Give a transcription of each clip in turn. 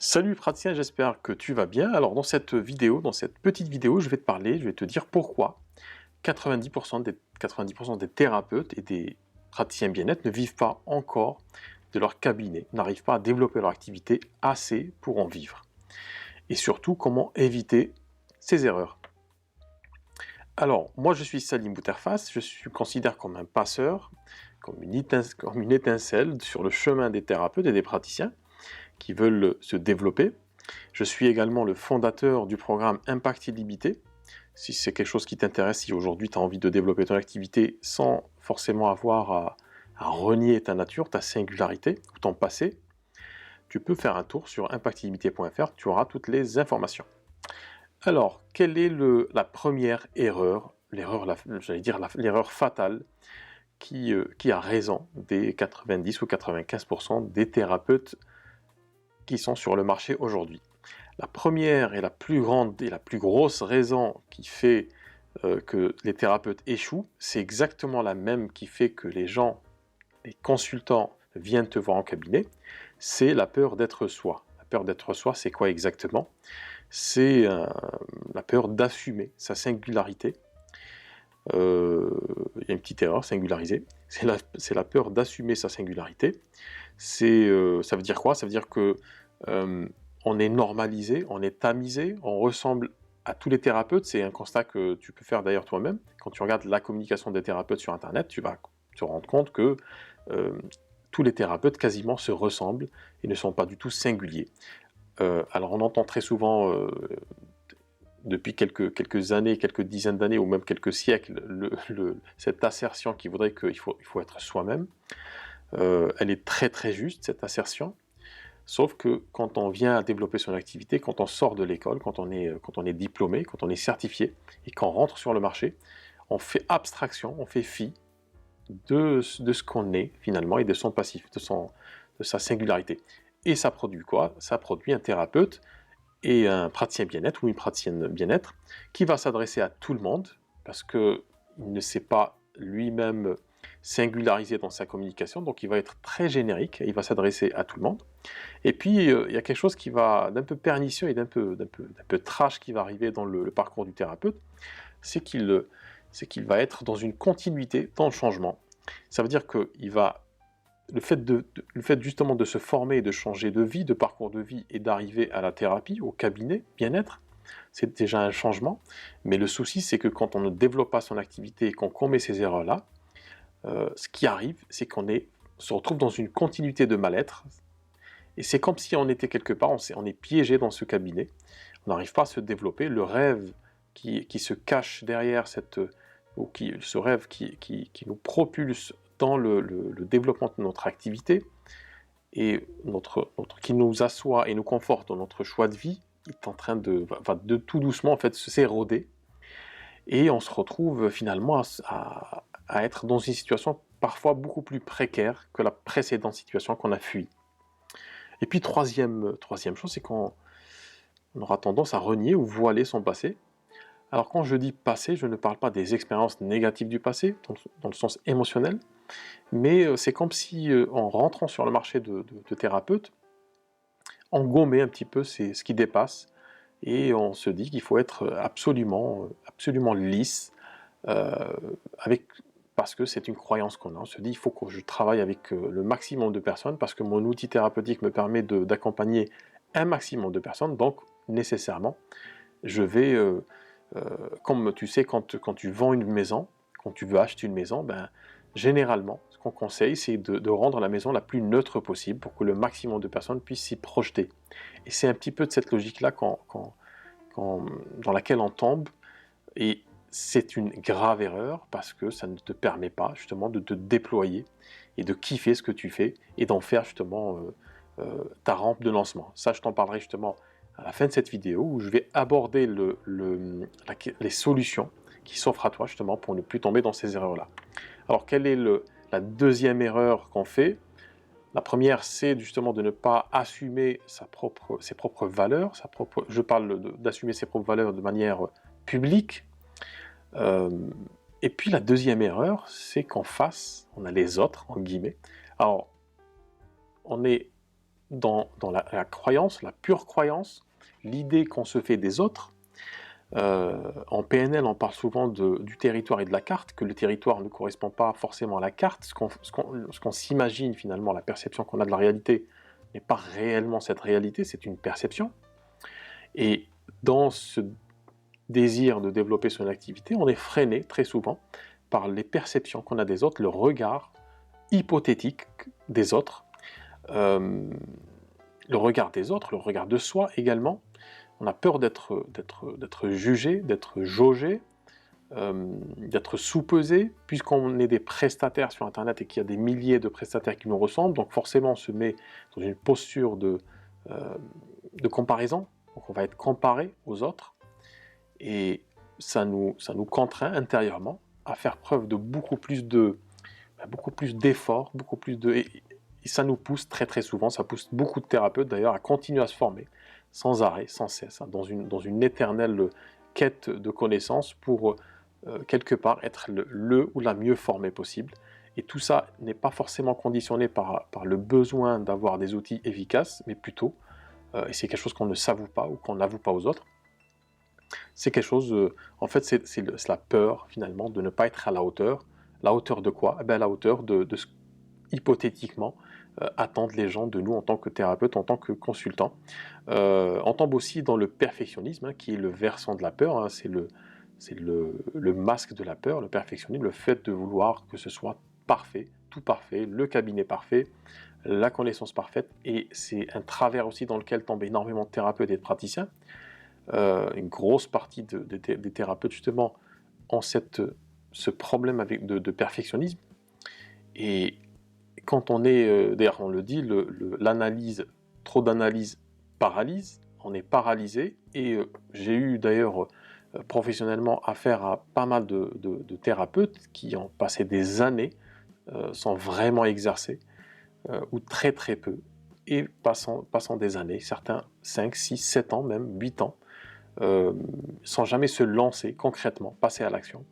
Salut praticien, j'espère que tu vas bien. Alors dans cette vidéo, dans cette petite vidéo, je vais te dire pourquoi 90% des thérapeutes et des praticiens bien-être ne vivent pas encore de leur cabinet, n'arrivent pas à développer leur activité assez pour en vivre. Et surtout, comment éviter ces erreurs. Alors, moi je suis Salim Bouterfas, je suis considéré comme un passeur, comme une étincelle sur le chemin des thérapeutes et des praticiens qui veulent se développer. Je suis également le fondateur du programme Impact Illimité. Si c'est quelque chose qui t'intéresse, si aujourd'hui tu as envie de développer ton activité sans forcément avoir à renier ta nature, ta singularité ou ton passé, tu peux faire un tour sur impactillimité.fr, tu auras toutes les informations. Alors, quelle est la première erreur, l'erreur fatale qui a raison des 90 ou 95% des thérapeutes qui sont sur le marché aujourd'hui? La première et la plus grande et la plus grosse raison qui fait que les thérapeutes échouent, c'est exactement la même qui fait que les consultants viennent te voir en cabinet, c'est la peur d'être soi. La peur d'être soi, c'est quoi exactement? C'est la peur d'assumer sa singularité. Il y a une petite erreur, singulariser. C'est la peur d'assumer sa singularité. Ça veut dire quoi? Ça veut dire que on est normalisé, on est tamisé, on ressemble à tous les thérapeutes. C'est un constat que tu peux faire d'ailleurs toi-même. Quand tu regardes la communication des thérapeutes sur Internet, tu vas te rendre compte que euh, tous les thérapeutes quasiment se ressemblent et ne sont pas du tout singuliers. Alors on entend très souvent, depuis quelques années, quelques dizaines d'années ou même quelques siècles, cette assertion qui voudrait qu'il faut être soi-même. Elle est très très juste, cette assertion. Sauf que quand on vient à développer son activité, quand on sort de l'école, quand on est diplômé, quand on est certifié, et qu'on rentre sur le marché, on fait abstraction, on fait fi de ce qu'on est finalement et de son passif, de sa singularité. Et ça produit quoi? Ça produit un thérapeute et un praticien bien-être ou une praticienne bien-être qui va s'adresser à tout le monde parce qu'il ne sait pas lui-même singulariser dans sa communication, donc il va être très générique, il va s'adresser à tout le monde. Et puis, il y a quelque chose qui va d'un peu pernicieux et d'un peu trash qui va arriver dans le parcours du thérapeute, c'est qu'il va être dans une continuité, dans le changement. Ça veut dire que le fait justement de se former, de changer de vie, de parcours de vie et d'arriver à la thérapie, au cabinet, bien-être, c'est déjà un changement. Mais le souci, c'est que quand on ne développe pas son activité et qu'on commet ces erreurs-là, ce qui arrive, c'est se retrouve dans une continuité de mal-être. Et c'est comme si on était quelque part, on est piégé dans ce cabinet, on n'arrive pas à se développer, le rêve qui se cache derrière ce rêve qui nous propulse dans le développement de notre activité, et qui nous assoit et nous conforte dans notre choix de vie, est en train de tout doucement en fait s'éroder, et on se retrouve finalement à être dans une situation parfois beaucoup plus précaire que la précédente situation qu'on a fui. Et puis troisième chose, c'est qu'on aura tendance à renier ou voiler son passé. Alors quand je dis passé, je ne parle pas des expériences négatives du passé, dans le sens émotionnel, mais c'est comme si, en rentrant sur le marché de thérapeute, on gommait un petit peu ce qui dépasse, et on se dit qu'il faut être absolument lisse, euh, avec, parce que c'est une croyance qu'on a. On se dit il faut que je travaille avec le maximum de personnes, parce que mon outil thérapeutique me permet d'accompagner un maximum de personnes, donc nécessairement, je vais, comme tu sais, quand tu vends une maison, quand tu veux acheter une maison, ben, généralement, ce qu'on conseille, c'est de rendre la maison la plus neutre possible pour que le maximum de personnes puissent s'y projeter. Et c'est un petit peu de cette logique-là dans laquelle on tombe, et c'est une grave erreur parce que ça ne te permet pas justement de te déployer et de kiffer ce que tu fais et d'en faire justement ta rampe de lancement. Ça, je t'en parlerai justement à la fin de cette vidéo où je vais aborder les solutions qui s'offrent à toi justement pour ne plus tomber dans ces erreurs-là. Alors, quelle est la deuxième erreur qu'on fait? La première, c'est justement de ne pas assumer ses propres valeurs. Je parle d'assumer ses propres valeurs de manière publique. Euh, et puis la deuxième erreur, c'est qu'en face, on a les autres, en guillemets. Alors, on est dans la croyance, la pure croyance, l'idée qu'on se fait des autres. En PNL, on parle souvent du territoire et de la carte, que le territoire ne correspond pas forcément à la carte. Ce qu'on s'imagine finalement, la perception qu'on a de la réalité, n'est pas réellement cette réalité, c'est une perception. Et dans ce désir de développer son activité, on est freiné très souvent par les perceptions qu'on a des autres, le regard hypothétique des autres, le regard des autres, le regard de soi également. On a peur d'être jugé, d'être jaugé, d'être sous-pesé, puisqu'on est des prestataires sur Internet et qu'il y a des milliers de prestataires qui nous ressemblent, donc forcément on se met dans une posture de comparaison, donc on va être comparé aux autres, et ça nous contraint intérieurement à faire preuve de beaucoup plus d'efforts, et ça nous pousse très très souvent, ça pousse beaucoup de thérapeutes d'ailleurs à continuer à se former, sans arrêt, sans cesse, dans une éternelle quête de connaissances pour quelque part être le ou la mieux formée possible. Et tout ça n'est pas forcément conditionné par le besoin d'avoir des outils efficaces, mais plutôt, et c'est quelque chose qu'on ne s'avoue pas ou qu'on n'avoue pas aux autres, c'est quelque chose, en fait c'est la peur finalement de ne pas être à la hauteur. La hauteur de quoi? Eh bien, à la hauteur de ce hypothétiquement attendent les gens de nous en tant que thérapeute, en tant que consultant. On tombe aussi dans le perfectionnisme, hein, qui est le versant de la peur, hein, c'est le masque de la peur, le perfectionnisme, le fait de vouloir que ce soit parfait, tout parfait, le cabinet parfait, la connaissance parfaite, et c'est un travers aussi dans lequel tombent énormément de thérapeutes et de praticiens. Une grosse partie des thérapeutes justement ont ce problème de perfectionnisme, et quand on est, d'ailleurs on le dit, l'analyse, trop d'analyse paralyse, on est paralysé, et j'ai eu d'ailleurs professionnellement affaire à pas mal de thérapeutes qui ont passé des années sans vraiment exercer, ou très très peu, et passant des années, certains 5, 6, 7 ans, même 8 ans, sans jamais se lancer concrètement, passer à l'action.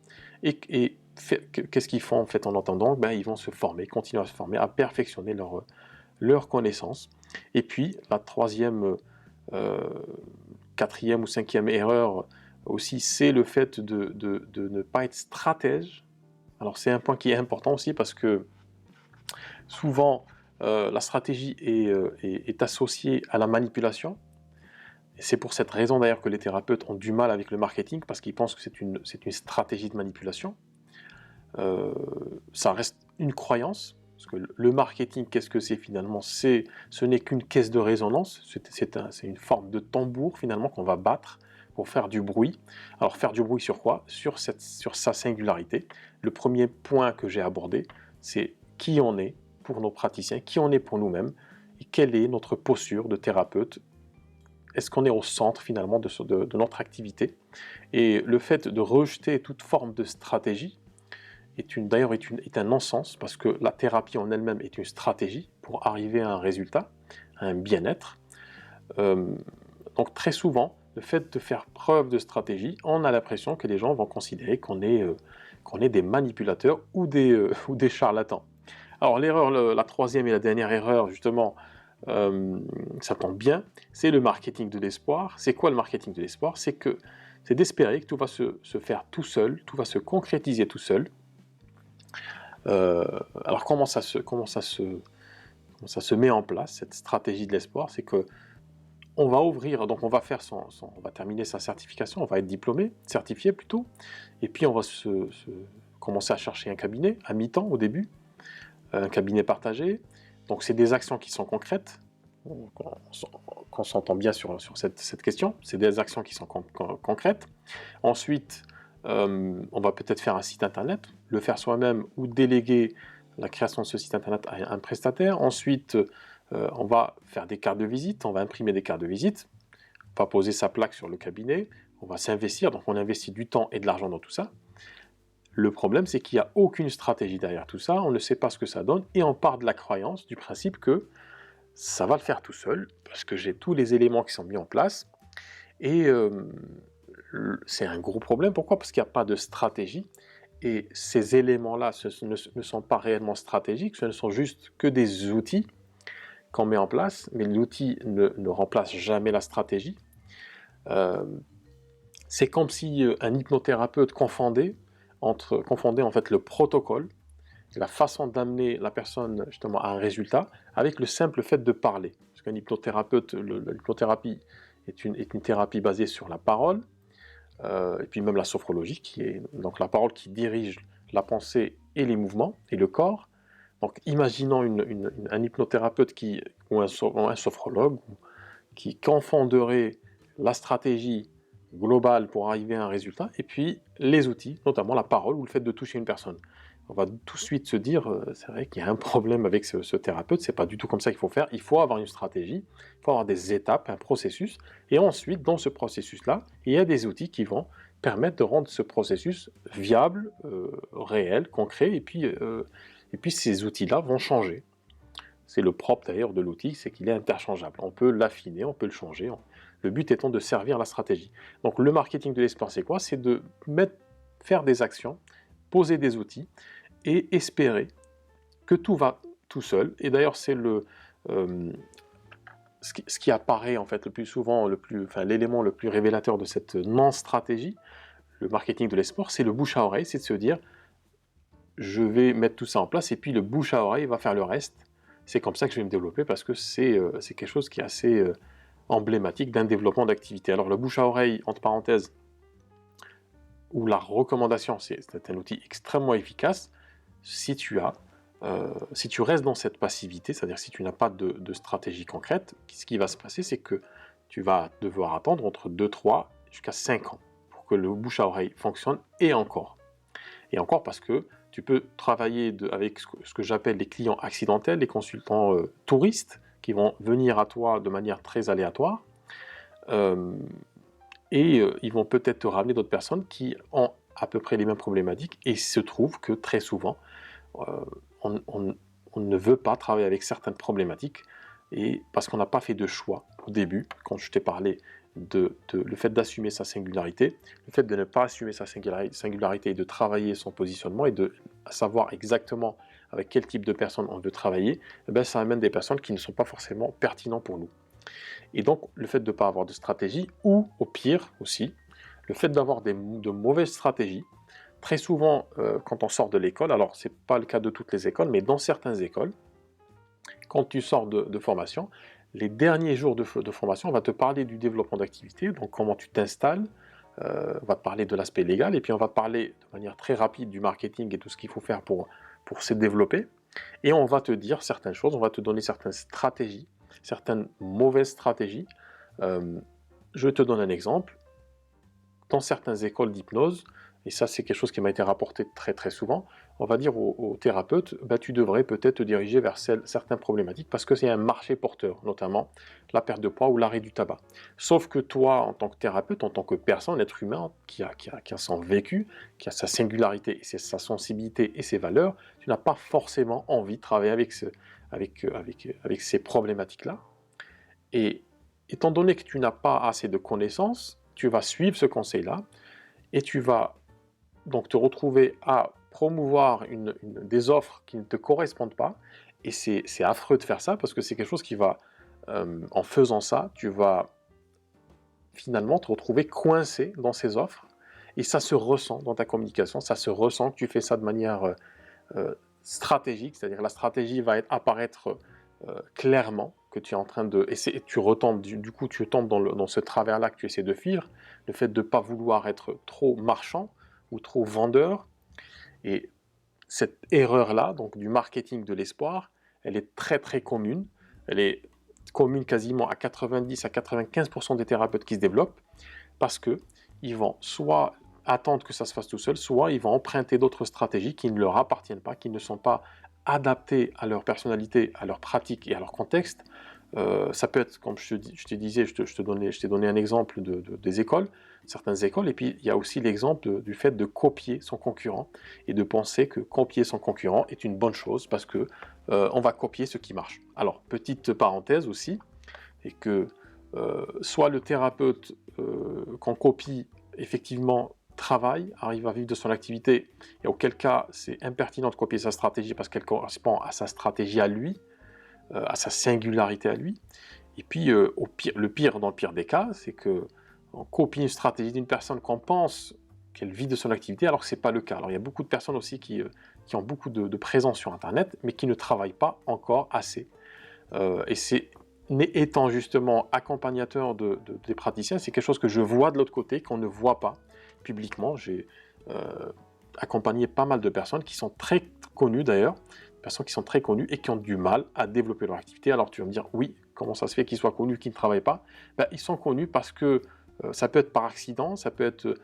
Et qu'est-ce qu'ils font en fait en attendant? Ben, ils vont se former, continuer à se former, à perfectionner leurs connaissances. Et puis la troisième, quatrième ou cinquième erreur aussi, c'est le fait de ne pas être stratège. Alors c'est un point qui est important aussi, parce que souvent la stratégie est associée à la manipulation. Et c'est pour cette raison d'ailleurs que les thérapeutes ont du mal avec le marketing, parce qu'ils pensent que c'est une stratégie de manipulation. Ça reste une croyance, parce que le marketing, qu'est-ce que c'est finalement? Ce n'est qu'une caisse de résonance, c'est une forme de tambour finalement qu'on va battre pour faire du bruit. Alors faire du bruit sur quoi? Sur sa singularité. Le premier point que j'ai abordé, c'est qui on est pour nos praticiens, qui on est pour nous-mêmes, et quelle est notre posture de thérapeute. Est-ce qu'on est au centre finalement de notre activité? Et le fait de rejeter toute forme de stratégie est un non-sens, parce que la thérapie en elle-même est une stratégie pour arriver à un résultat, à un bien-être. Donc très souvent, le fait de faire preuve de stratégie, on a l'impression que les gens vont considérer qu'on est des manipulateurs ou des charlatans. Alors la troisième et la dernière erreur, justement, ça tombe bien, c'est le marketing de l'espoir. C'est quoi le marketing de l'espoir? C'est d'espérer que tout va se faire tout seul, tout va se concrétiser tout seul. Alors comment ça se met en place, cette stratégie de l'espoir? C'est que on va ouvrir, donc on va faire on va terminer sa certification, on va être diplômé, certifié plutôt, et puis on va commencer à chercher un cabinet à mi-temps au début, un cabinet partagé. Donc c'est des actions qui sont concrètes, qu'on s'entend bien sur cette question, c'est des actions qui sont concrètes. Ensuite, on va peut-être faire un site internet, le faire soi-même ou déléguer la création de ce site internet à un prestataire. Ensuite, on va faire des cartes de visite, on va imprimer des cartes de visite, on va poser sa plaque sur le cabinet, on va s'investir, donc on investit du temps et de l'argent dans tout ça. Le problème, c'est qu'il n'y a aucune stratégie derrière tout ça, on ne sait pas ce que ça donne, et on part de la croyance, du principe que ça va le faire tout seul, parce que j'ai tous les éléments qui sont mis en place, et c'est un gros problème. Pourquoi? Parce qu'il n'y a pas de stratégie, et ces éléments-là ne sont pas réellement stratégiques, ce ne sont juste que des outils qu'on met en place, mais l'outil ne remplace jamais la stratégie. C'est comme si un hypnothérapeute confondait en fait le protocole, la façon d'amener la personne justement à un résultat, avec le simple fait de parler. Parce qu'un hypnothérapeute, l'hypnothérapie est une thérapie basée sur la parole, et puis même la sophrologie, qui est donc la parole qui dirige la pensée et les mouvements, et le corps. Donc imaginons un hypnothérapeute ou un sophrologue qui confonderait la stratégie globale pour arriver à un résultat, et puis les outils, notamment la parole ou le fait de toucher une personne. On va tout de suite se dire, c'est vrai qu'il y a un problème avec ce thérapeute, c'est pas du tout comme ça qu'il faut faire, il faut avoir une stratégie, il faut avoir des étapes, un processus, et ensuite, dans ce processus-là, il y a des outils qui vont permettre de rendre ce processus viable, réel, concret, et puis ces outils-là vont changer. C'est le propre d'ailleurs de l'outil, c'est qu'il est interchangeable. On peut l'affiner, on peut le changer. Le but étant de servir la stratégie. Donc le marketing de l'espoir, c'est quoi? C'est de faire des actions, poser des outils et espérer que tout va tout seul. Et d'ailleurs, c'est ce qui apparaît en fait le plus souvent, l'élément le plus révélateur de cette non-stratégie, le marketing de l'espoir, c'est le bouche à oreille, c'est de se dire je vais mettre tout ça en place et puis le bouche à oreille va faire le reste. C'est comme ça que je vais me développer parce que c'est quelque chose qui est assez emblématique d'un développement d'activité. Alors le bouche à oreille, entre parenthèses, ou la recommandation, c'est un outil extrêmement efficace si tu restes dans cette passivité, c'est-à-dire si tu n'as pas de stratégie concrète. Ce qui va se passer, c'est que tu vas devoir attendre entre 2, 3 jusqu'à 5 ans pour que le bouche à oreille fonctionne, et encore. Et encore parce que tu peux travailler avec ce que j'appelle les clients accidentels, les consultants touristes, qui vont venir à toi de manière très aléatoire, ils vont peut-être te ramener d'autres personnes qui ont à peu près les mêmes problématiques, et il se trouve que très souvent, on ne veut pas travailler avec certaines problématiques, et parce qu'on n'a pas fait de choix au début, quand je t'ai parlé le fait d'assumer sa singularité, le fait de ne pas assumer sa singularité et de travailler son positionnement et de savoir exactement avec quel type de personnes on veut travailler, ça amène des personnes qui ne sont pas forcément pertinentes pour nous. Et donc le fait de ne pas avoir de stratégie, ou au pire aussi, le fait d'avoir de mauvaises stratégies, très souvent quand on sort de l'école, alors c'est pas le cas de toutes les écoles, mais dans certaines écoles, quand tu sors de formation, les derniers jours de formation, on va te parler du développement d'activité, donc comment tu t'installes, on va te parler de l'aspect légal, et puis on va te parler de manière très rapide du marketing et tout ce qu'il faut faire pour se développer, et on va te dire certaines choses, on va te donner certaines stratégies, certaines mauvaises stratégies. Je te donne un exemple. Dans certaines écoles d'hypnose, et ça c'est quelque chose qui m'a été rapporté très très souvent, on va dire aux thérapeutes, tu devrais peut-être te diriger vers certaines problématiques parce que c'est un marché porteur, notamment la perte de poids ou l'arrêt du tabac. Sauf que toi, en tant que thérapeute, en tant que personne, être humain, qui a son vécu, qui a sa singularité, et sa sensibilité et ses valeurs, tu n'as pas forcément envie de travailler avec ces problématiques-là. Et étant donné que tu n'as pas assez de connaissances, tu vas suivre ce conseil-là et tu vas donc te retrouver à promouvoir des offres qui ne te correspondent pas, et c'est affreux de faire ça parce que c'est quelque chose qui va, en faisant ça, tu vas finalement te retrouver coincé dans ces offres, et ça se ressent dans ta communication, ça se ressent que tu fais ça de manière stratégique, c'est-à-dire la stratégie va apparaître clairement que tu es en train de... Et tu retombes, du coup, tu tombes dans ce travers-là que tu essaies de fuir, le fait de ne pas vouloir être trop marchand ou trop vendeur. Et cette erreur-là, donc du marketing de l'espoir, elle est très très commune. Elle est commune quasiment à 90 à 95% des thérapeutes qui se développent, parce qu'ils vont soit attendre que ça se fasse tout seul, soit ils vont emprunter d'autres stratégies qui ne leur appartiennent pas, qui ne sont pas adaptées à leur personnalité, à leur pratique et à leur contexte. Ça peut être, comme je te disais, je t'ai donné un exemple des écoles, certaines écoles, et puis il y a aussi l'exemple du fait de copier son concurrent et de penser que copier son concurrent est une bonne chose parce que on va copier ce qui marche. Alors, petite parenthèse aussi, et que soit le thérapeute qu'on copie effectivement travaille, arrive à vivre de son activité, et auquel cas c'est impertinent de copier sa stratégie parce qu'elle correspond à sa stratégie à lui. à sa singularité à lui. Et puis, dans le pire des cas, c'est qu'on copie une stratégie d'une personne qu'on pense qu'elle vit de son activité, alors que ce n'est pas le cas. Alors, il y a beaucoup de personnes aussi qui ont beaucoup de présence sur Internet, mais qui ne travaillent pas encore assez. Et étant justement accompagnateur des praticiens, c'est quelque chose que je vois de l'autre côté, qu'on ne voit pas publiquement. J'ai accompagné pas mal de personnes qui sont très connues d'ailleurs, personnes qui sont très connues et qui ont du mal à développer leur activité. Alors tu vas me dire, oui, comment ça se fait qu'ils soient connus, qu'ils ne travaillent pas? Ils sont connus parce que ça peut être par accident, ça peut être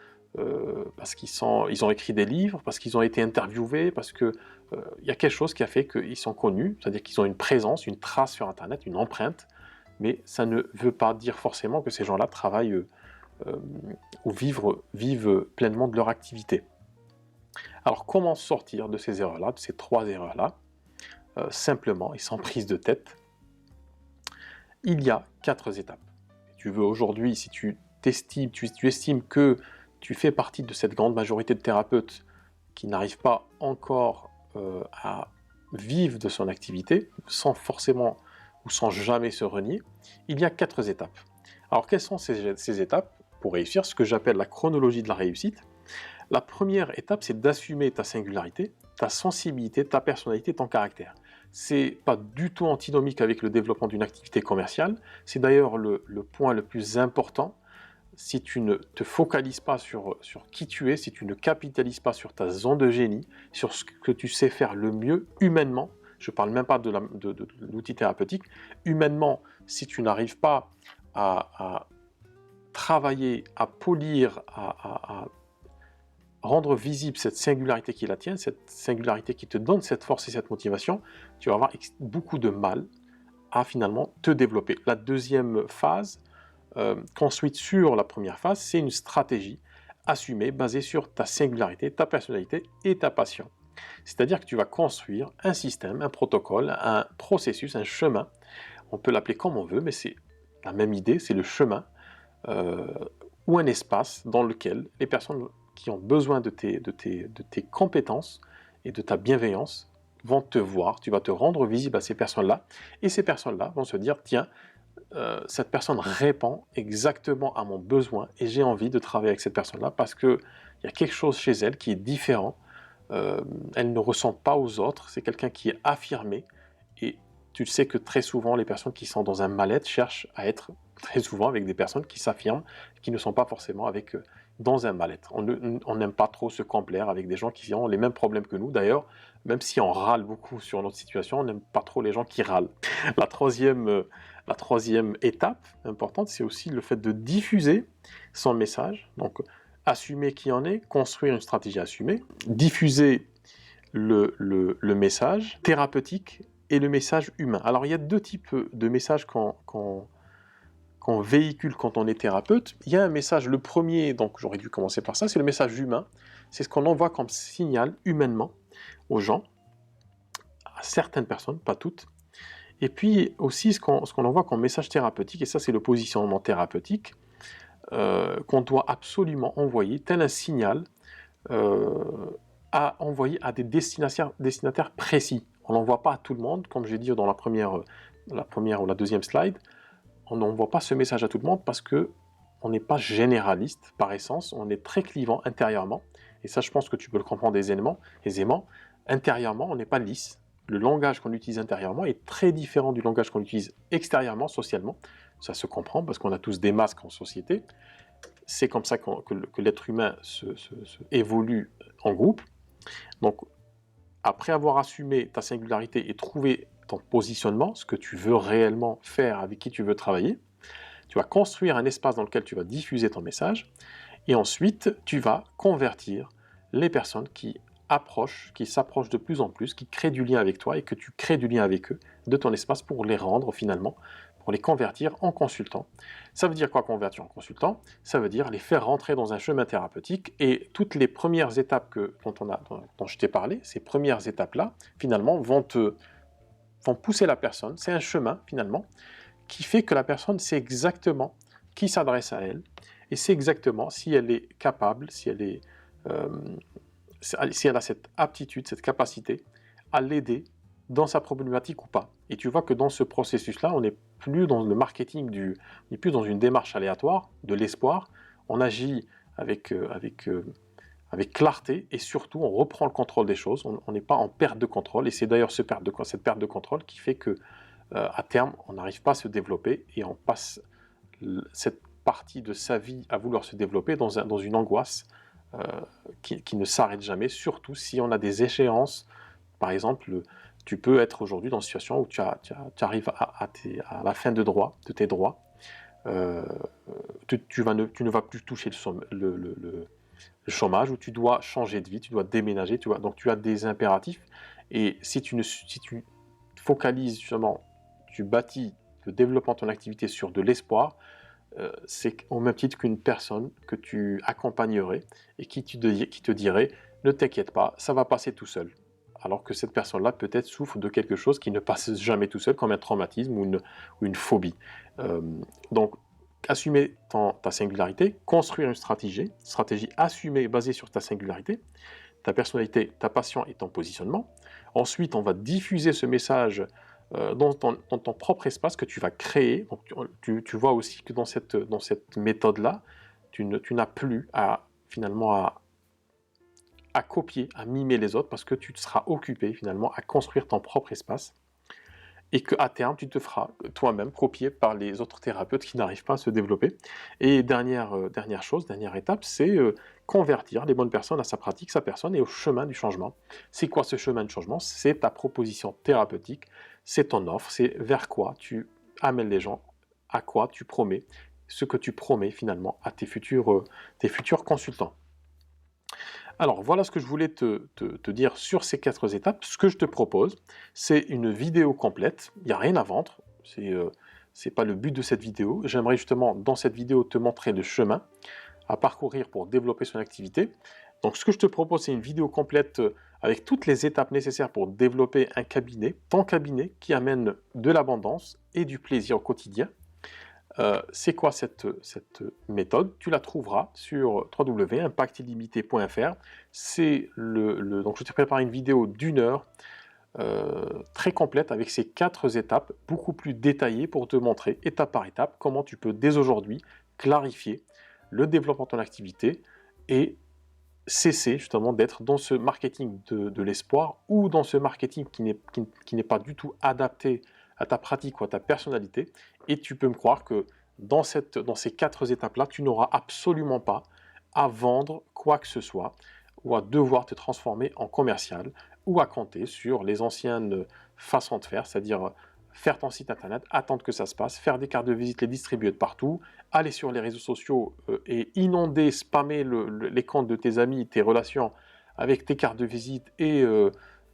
parce ils ont écrit des livres, parce qu'ils ont été interviewés, parce qu'il y a quelque chose qui a fait qu'ils sont connus, c'est-à-dire qu'ils ont une présence, une trace sur Internet, une empreinte, mais ça ne veut pas dire forcément que ces gens-là travaillent ou vivent pleinement de leur activité. Alors comment sortir de ces erreurs-là, de ces 3 erreurs-là, simplement et sans prise de tête? Il y a 4 étapes. Si tu veux aujourd'hui, si tu estimes que tu fais partie de cette grande majorité de thérapeutes qui n'arrivent pas encore à vivre de son activité, sans forcément ou sans jamais se renier, il y a 4 étapes. Alors quelles sont ces étapes pour réussir? Ce que j'appelle la chronologie de la réussite. La première étape, c'est d'assumer ta singularité, ta sensibilité, ta personnalité, ton caractère. C'est pas du tout antinomique avec le développement d'une activité commerciale. C'est d'ailleurs le point le plus important. Si tu ne te focalises pas sur qui tu es, si tu ne capitalises pas sur ta zone de génie, sur ce que tu sais faire le mieux humainement, je ne parle même pas de l'outil thérapeutique, humainement, si tu n'arrives pas à travailler, à polir, à rendre visible cette singularité qui est la tienne, cette singularité qui te donne cette force et cette motivation, tu vas avoir beaucoup de mal à finalement te développer. La deuxième phase, construite sur la première phase, c'est une stratégie assumée, basée sur ta singularité, ta personnalité et ta passion. C'est-à-dire que tu vas construire un système, un protocole, un processus, un chemin. On peut l'appeler comme on veut, mais c'est la même idée, c'est le chemin ou un espace dans lequel les personnes qui ont besoin de tes compétences et de ta bienveillance vont te voir, tu vas te rendre visible à ces personnes-là, et ces personnes-là vont se dire, tiens, cette personne répond exactement à mon besoin et j'ai envie de travailler avec cette personne-là parce qu'il y a quelque chose chez elle qui est différent. Elle ne ressemble pas aux autres, c'est quelqu'un qui est affirmé et tu sais que très souvent les personnes qui sont dans un mal-être cherchent à être très souvent avec des personnes qui s'affirment, qui ne sont pas forcément dans un mal-être. On n'aime pas trop se complaire avec des gens qui ont les mêmes problèmes que nous. D'ailleurs, même si on râle beaucoup sur notre situation, on n'aime pas trop les gens qui râlent. La troisième étape importante, c'est aussi le fait de diffuser son message. Donc, assumer qui en est, construire une stratégie assumée, diffuser le message thérapeutique et le message humain. Alors, il y a 2 types de messages qu'on véhicule quand on est thérapeute. Il y a un message, le premier, donc j'aurais dû commencer par ça, c'est le message humain. C'est ce qu'on envoie comme signal humainement aux gens, à certaines personnes, pas toutes. Et puis aussi ce qu'on envoie comme message thérapeutique, et ça c'est le positionnement thérapeutique, qu'on doit absolument envoyer, tel un signal, à envoyer à des destinataires précis. On n'envoie pas à tout le monde, comme j'ai dit dans la première ou la deuxième slide, on n'envoie pas ce message à tout le monde parce que on n'est pas généraliste par essence, on est très clivant intérieurement, et ça je pense que tu peux le comprendre aisément. Intérieurement, on n'est pas lisse. Le langage qu'on utilise intérieurement est très différent du langage qu'on utilise extérieurement, socialement. Ça se comprend parce qu'on a tous des masques en société. C'est comme ça que l'être humain se évolue en groupe. Donc, après avoir assumé ta singularité et trouvé ton positionnement, ce que tu veux réellement faire, avec qui tu veux travailler, tu vas construire un espace dans lequel tu vas diffuser ton message, et ensuite, tu vas convertir les personnes qui s'approchent de plus en plus, qui créent du lien avec toi et que tu crées du lien avec eux, de ton espace pour les rendre finalement, pour les convertir en consultants. Ça veut dire quoi convertir en consultants? Ça veut dire les faire rentrer dans un chemin thérapeutique et toutes les premières étapes dont je t'ai parlé, ces premières étapes-là, finalement, vont pousser la personne. C'est un chemin finalement qui fait que la personne sait exactement qui s'adresse à elle et sait exactement si elle est capable, si elle a cette aptitude, cette capacité à l'aider dans sa problématique ou pas. Et tu vois que dans ce processus-là, on n'est plus dans le marketing on n'est plus dans une démarche aléatoire, de l'espoir. On agit avec clarté et surtout on reprend le contrôle des choses. On n'est pas en perte de contrôle et c'est d'ailleurs cette perte de contrôle qui fait que à terme, on n'arrive pas à se développer et on passe cette partie de sa vie à vouloir se développer dans une angoisse qui ne s'arrête jamais, surtout si on a des échéances. Par exemple, tu peux être aujourd'hui dans une situation où tu arrives à la fin de tes droits, tu ne vas plus toucher le chômage, où tu dois changer de vie, tu dois déménager, donc tu as des impératifs, et si tu focalises justement, tu bâtis le développement de ton activité sur de l'espoir, c'est au même titre qu'une personne que tu accompagnerais et qui te dirait « ne t'inquiète pas, ça va passer tout seul ». Alors que cette personne-là peut-être souffre de quelque chose qui ne passe jamais tout seul, comme un traumatisme ou une phobie. Donc, assumer ta singularité, construire une stratégie assumée basée sur ta singularité, ta personnalité, ta passion et ton positionnement. Ensuite, on va diffuser ce message dans ton propre espace que tu vas créer. Donc, tu vois aussi que dans cette méthode-là, tu n'as plus finalement à copier, à mimer les autres, parce que tu te seras occupé finalement à construire ton propre espace et qu'à terme, tu te feras toi-même copier par les autres thérapeutes qui n'arrivent pas à se développer. Et dernière étape, c'est convertir les bonnes personnes à sa pratique, sa personne et au chemin du changement. C'est quoi ce chemin de changement? C'est ta proposition thérapeutique, c'est ton offre, c'est vers quoi tu amènes les gens, à quoi tu promets, ce que tu promets finalement à tes futurs consultants. Alors voilà ce que je voulais te dire sur ces 4 étapes. Ce que je te propose, c'est une vidéo complète. Il n'y a rien à vendre. C'est pas le but de cette vidéo. J'aimerais justement dans cette vidéo te montrer le chemin à parcourir pour développer son activité. Donc ce que je te propose, c'est une vidéo complète avec toutes les étapes nécessaires pour développer un cabinet, ton cabinet qui amène de l'abondance et du plaisir au quotidien. C'est quoi cette méthode? Tu la trouveras sur www.impactillimité.fr. Donc je te prépare une vidéo d'1 heure très complète avec ces 4 étapes, beaucoup plus détaillées pour te montrer étape par étape comment tu peux dès aujourd'hui clarifier le développement de ton activité et cesser justement d'être dans ce marketing de l'espoir ou dans ce marketing qui n'est pas du tout adapté à ta pratique ou à ta personnalité. Et tu peux me croire que dans ces 4 étapes-là, tu n'auras absolument pas à vendre quoi que ce soit ou à devoir te transformer en commercial ou à compter sur les anciennes façons de faire, c'est-à-dire faire ton site internet, attendre que ça se passe, faire des cartes de visite, les distribuer de partout, aller sur les réseaux sociaux et inonder, spammer les comptes de tes amis, tes relations avec tes cartes de visite et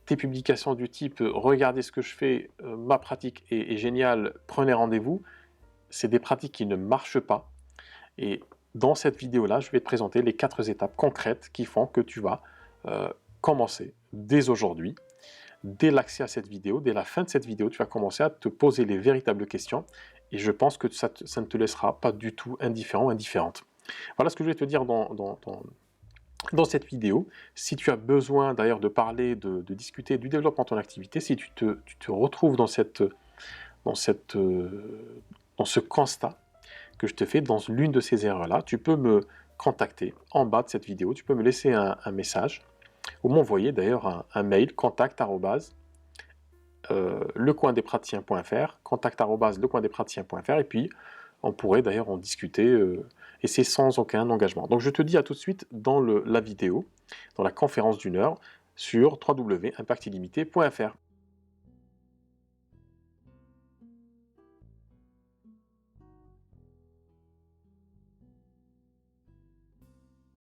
tes publications du type « Regardez ce que je fais, ma pratique est géniale, prenez rendez-vous ». C'est des pratiques qui ne marchent pas. Et dans cette vidéo-là, je vais te présenter les 4 étapes concrètes qui font que tu vas commencer dès aujourd'hui. Dès l'accès à cette vidéo, dès la fin de cette vidéo, tu vas commencer à te poser les véritables questions et je pense que ça ne te laissera pas du tout indifférent ou indifférente. Voilà ce que je vais te dire dans cette vidéo. Si tu as besoin d'ailleurs de parler, de discuter du développement de ton activité, si tu te retrouves dans ce constat que je te fais, dans l'une de ces erreurs-là, tu peux me contacter en bas de cette vidéo, tu peux me laisser un message ou m'envoyer d'ailleurs un mail contact@lecoindespraticiens.fr et puis on pourrait d'ailleurs en discuter et c'est sans aucun engagement. Donc je te dis à tout de suite dans la vidéo, dans la conférence d'1 heure sur www.impactillimité.fr.